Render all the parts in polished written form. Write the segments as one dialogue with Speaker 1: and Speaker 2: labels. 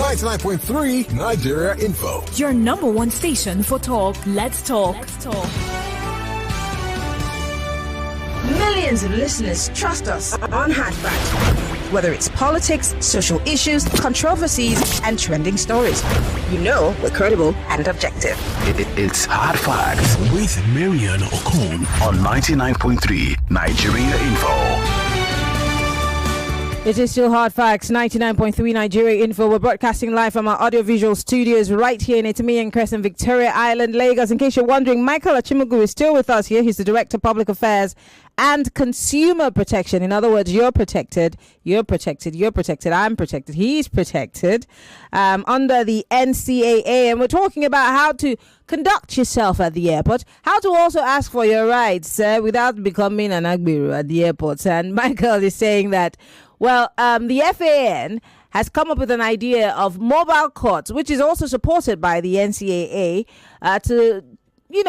Speaker 1: 99.3 Nigeria Info.
Speaker 2: Your number one station for talk. Let's talk.
Speaker 3: Millions of listeners trust us on Hard Facts. Whether it's politics, social issues, controversies, and trending stories, you know we're credible and objective.
Speaker 4: It's Hard Facts
Speaker 1: With Maryann Okon
Speaker 4: on 99.3 Nigeria Info.
Speaker 5: It is still Hard Facts, 99.3 Nigeria Info. We're broadcasting live from our audiovisual studios right here in Itimi Crescent, Victoria Island, Lagos. In case you're wondering, Michael Achimugu is still with us here. He's the Director of Public Affairs and Consumer Protection. In other words, you're protected, I'm protected, he's protected under the NCAA. And we're talking about how to conduct yourself at the airport, how to also ask for your rights without becoming an agbiru at the airport. And Michael is saying that, well, the FAN has come up with an idea of mobile courts, which is also supported by the NCAA, to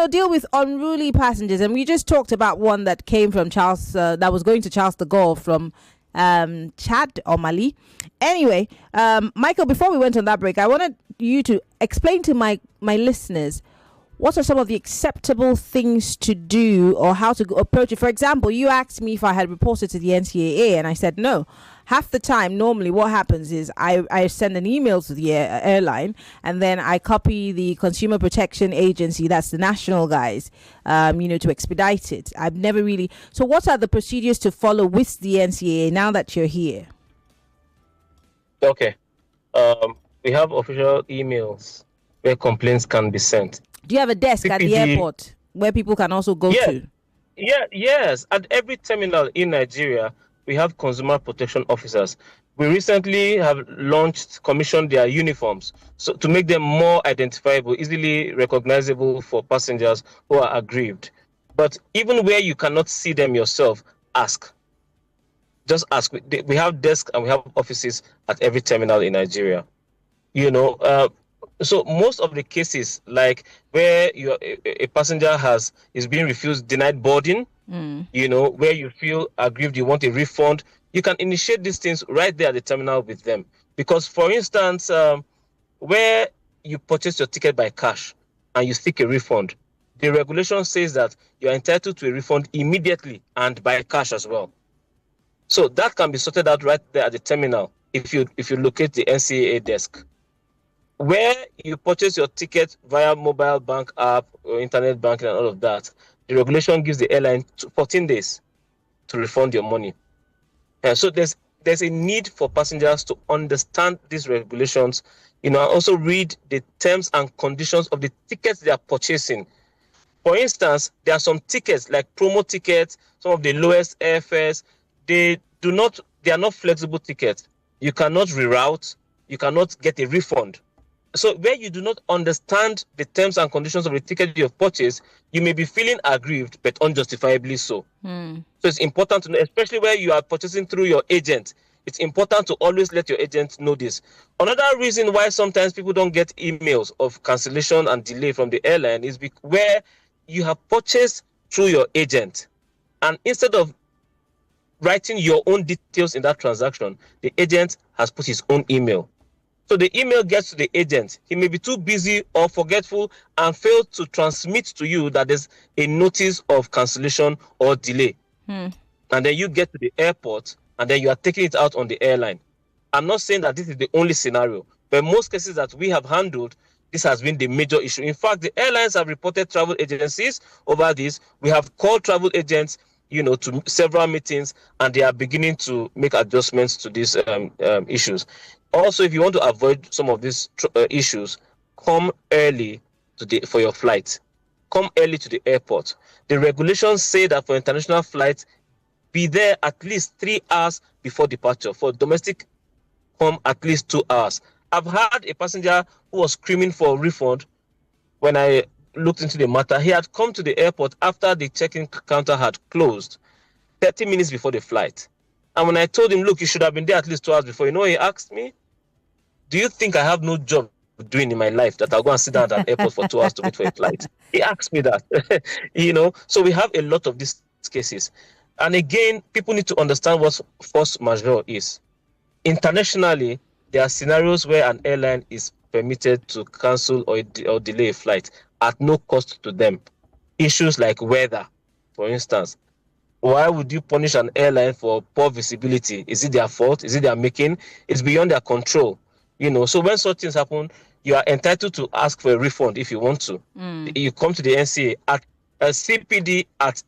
Speaker 5: deal with unruly passengers. And we just talked about one that came from Charles, that was going to Charles de Gaulle from Chad or Mali. Anyway, Michael, before we went on that break, I wanted you to explain to my listeners what are some of the acceptable things to do or how to approach it. For example, you asked me if I had reported to the NCAA, and I said no. Half the time, normally what happens is I send an email to the airline, and then I copy the Consumer Protection Agency, that's the national guys, to expedite it. I've never really... So what are the procedures to follow with the NCAA now that you're here?
Speaker 6: Okay. We have official emails where complaints can be sent. Do
Speaker 5: you have a desk at the airport where people can also go to?
Speaker 6: Yes. At every terminal in Nigeria, we have consumer protection officers. We recently have commissioned their uniforms so to make them more identifiable, easily recognizable for passengers who are aggrieved. But even where you cannot see them yourself, ask. Just ask. We have desks and we have offices at every terminal in Nigeria. So most of the cases, like where a passenger is being refused, denied boarding, where you feel aggrieved, you want a refund, you can initiate these things right there at the terminal with them. Because, for instance, where you purchase your ticket by cash and you seek a refund, the regulation says that you are entitled to a refund immediately and by cash as well. So that can be sorted out right there at the terminal if you locate the NCAA desk. Where you purchase your ticket via mobile bank app or internet banking and all of that, the regulation gives the airline 14 days to refund your money. So there's a need for passengers to understand these regulations, and also read the terms and conditions of the tickets they are purchasing. For instance, there are some tickets like promo tickets, some of the lowest airfares. They are not flexible tickets. You cannot reroute, you cannot get a refund. So where you do not understand the terms and conditions of the ticket you have purchased, you may be feeling aggrieved, but unjustifiably so. So it's important to know, especially where you are purchasing through your agent, it's important to always let your agent know this. Another reason why sometimes people don't get emails of cancellation and delay from the airline is where you have purchased through your agent. And instead of writing your own details in that transaction, the agent has put his own email. So the email gets to the agent. He may be too busy or forgetful and fail to transmit to you that there's a notice of cancellation or delay. And then you get to the airport and then you are taking it out on the airline. I'm not saying that this is the only scenario, but most cases that we have handled, this has been the major issue. In fact, the airlines have reported travel agencies over this. We have called travel agents, to several meetings, and they are beginning to make adjustments to these issues. Also, if you want to avoid some of these issues, come early for your flight. Come early to the airport. The regulations say that for international flights, be there at least 3 hours before departure. For domestic, come at least 2 hours. I've had a passenger who was screaming for a refund. When I looked into the matter, he had come to the airport after the check-in counter had closed, 30 minutes before the flight. And when I told him, look, you should have been there at least 2 hours before, he asked me, do you think I have no job doing in my life that I'll go and sit down at the airport for 2 hours to wait for a flight? He asked me that. So we have a lot of these cases. And again, people need to understand what force majeure is. Internationally, there are scenarios where an airline is permitted to cancel or delay a flight at no cost to them. Issues like weather, for instance. Why would you punish an airline for poor visibility? Is it their fault? Is it their making? It's beyond their control. So when such things happen, you are entitled to ask for a refund if you want to. You come to the NCAA at cpd at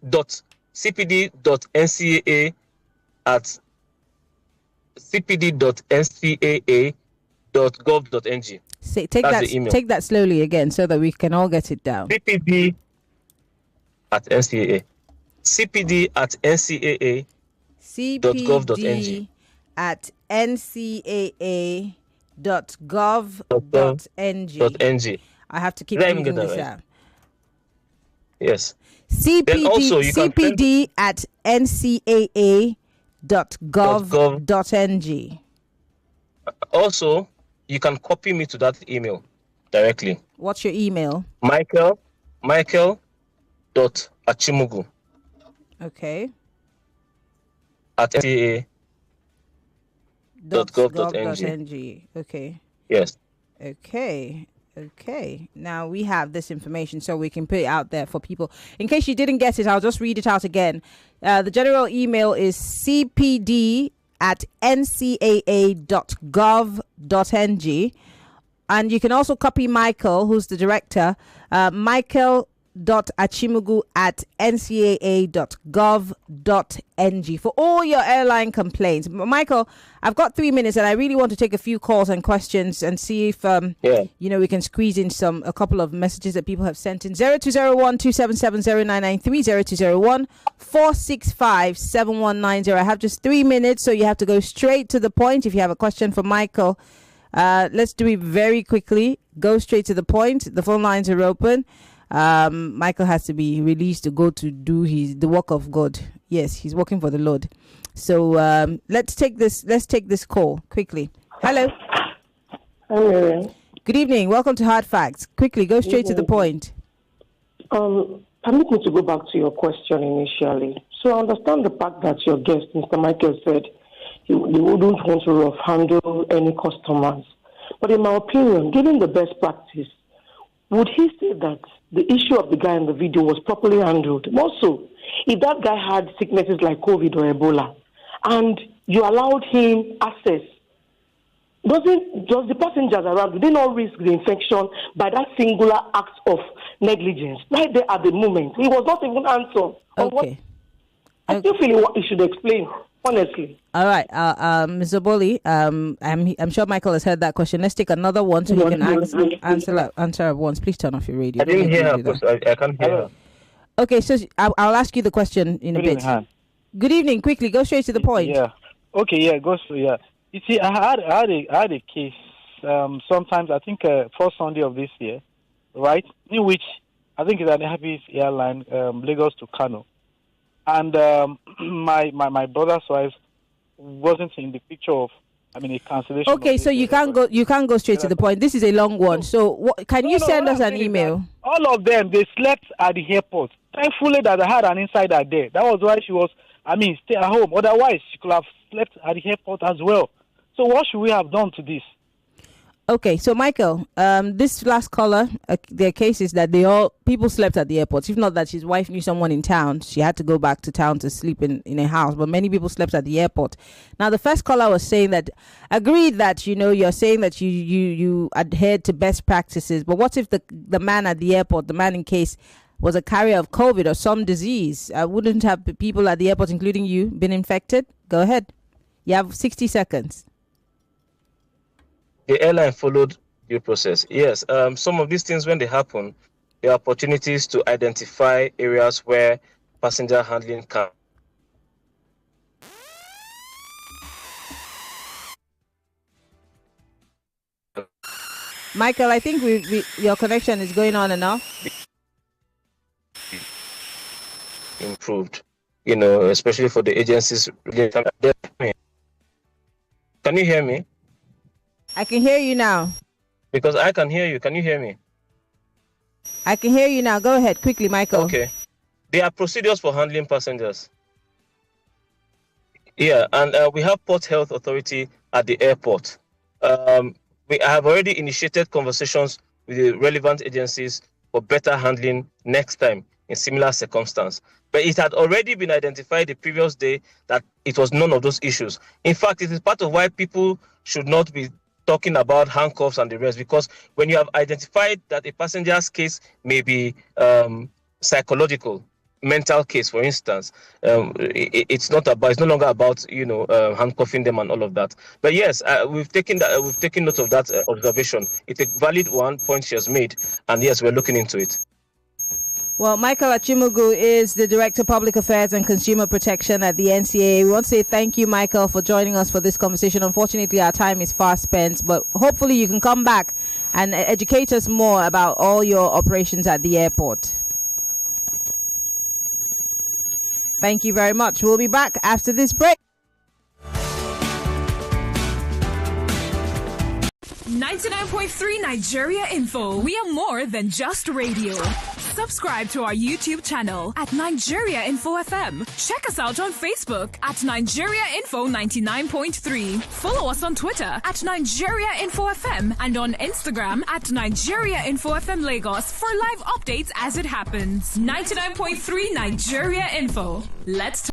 Speaker 6: cpd.ncaa at cpd.ncaa.gov.ng.
Speaker 5: Take that slowly again so that we can all get it down.
Speaker 6: cpd at ncaa. cpd at ncaa.
Speaker 5: cpd at ncaa.gov.ng. I have to keep reading this out.
Speaker 6: Yes.
Speaker 5: cpd at ncaa.gov.ng.
Speaker 6: Also, you can copy me to that email directly.
Speaker 5: What's your email?
Speaker 6: Michael.achimugu.
Speaker 5: Okay.
Speaker 6: At ncaa.gov.ng.
Speaker 5: Okay.
Speaker 6: Yes.
Speaker 5: Okay. Now we have this information so we can put it out there for people. In case you didn't get it, I'll just read it out again. The general email is cpd at ncaa.gov.ng. And you can also copy Michael, who's the director, Michael.achimugu at ncaa.gov.ng for all your airline complaints. Michael, I've got 3 minutes and I really want to take a few calls and questions and see if we can squeeze in a couple of messages that people have sent in. 0201 277 0993 0201 465 7190. I have just 3 minutes, so you have to go straight to the point. If you have a question for Michael, let's do it very quickly. Go straight to the point. The phone lines are open. Michael has to be released to go to do the work of God. Yes, he's working for the Lord. So let's take this call quickly. Hello.
Speaker 7: Hello.
Speaker 5: Good evening. Welcome to Hard Facts. Quickly, go straight to the point.
Speaker 7: Permit me to go back to your question initially. So I understand the fact that your guest, Mr. Michael, said he wouldn't want to rough handle any customers. But in my opinion, given the best practice, would he say that the issue of the guy in the video was properly handled? Also, if that guy had sicknesses like COVID or Ebola, and you allowed him access, does the passengers around, do they not risk the infection by that singular act of negligence? Right there at the moment, he was not even answered.
Speaker 5: Okay.
Speaker 7: I still feel he should explain, honestly.
Speaker 5: All right, Mr. Boli, I'm sure Michael has heard that question. Let's take another one so he can answer at once. Please turn off your radio.
Speaker 6: I didn't hear her because I can't hear her.
Speaker 5: Okay, so I'll ask you the question in a bit. Good evening. Quickly, go straight to the point.
Speaker 8: Yeah. Okay. Yeah. Yeah. You see, I had a case. Sometimes I think first Sunday of this year, right? In which I think it's an Happy airline, Lagos to Kano, and my brother's wife wasn't in the picture of. I mean, a cancellation.
Speaker 5: Okay, so you can't go straight to the point. This is a long one. So can you send us an email?
Speaker 8: All of them, they slept at the airport. Thankfully that I had an insider there. That was why she was, stay at home. Otherwise, she could have slept at the airport as well. So what should we have done to this?
Speaker 5: Okay, so Michael, this last caller, their case is that people slept at the airport. If not that his wife knew someone in town, she had to go back to town to sleep in a house. But many people slept at the airport. Now, the first caller was saying that, agreed that, you're saying that you adhered to best practices. But what if the man at the airport, the man in case, was a carrier of COVID or some disease? Wouldn't have people at the airport, including you, been infected? Go ahead. You have 60 seconds.
Speaker 6: The airline followed due process. Yes, some of these things, when they happen, there are opportunities to identify areas where passenger handling can.
Speaker 5: Michael, I think your connection is going on and off.
Speaker 6: Improved, especially for the agencies. Can you hear me?
Speaker 5: I can hear you now.
Speaker 6: Because I can hear you. Can you hear me?
Speaker 5: I can hear you now. Go ahead quickly, Michael.
Speaker 6: Okay. There are procedures for handling passengers. Yeah, and we have Port Health Authority at the airport. we have already initiated conversations with the relevant agencies for better handling next time in similar circumstance. But it had already been identified the previous day that it was none of those issues. In fact, it is part of why people should not be talking about handcuffs and the rest, because when you have identified that a passenger's case may be psychological, mental case, for instance, it's no longer about handcuffing them and all of that. But yes, we've taken note of that observation. It's a valid point she has made, and yes, we're looking into it.
Speaker 5: Well, Michael Achimugu is the Director of Public Affairs and Consumer Protection at the NCAA. We want to say thank you, Michael, for joining us for this conversation. Unfortunately, our time is fast spent, but hopefully you can come back and educate us more about all your operations at the airport. Thank you very much. We'll be back after this break.
Speaker 2: 99.3 Nigeria Info. We are more than just radio. Subscribe to our YouTube channel at Nigeria Info FM. Check us out on Facebook at Nigeria Info 99.3. Follow us on Twitter at Nigeria Info FM and on Instagram at Nigeria Info FM Lagos for live updates as it happens. 99.3 Nigeria Info. Let's talk.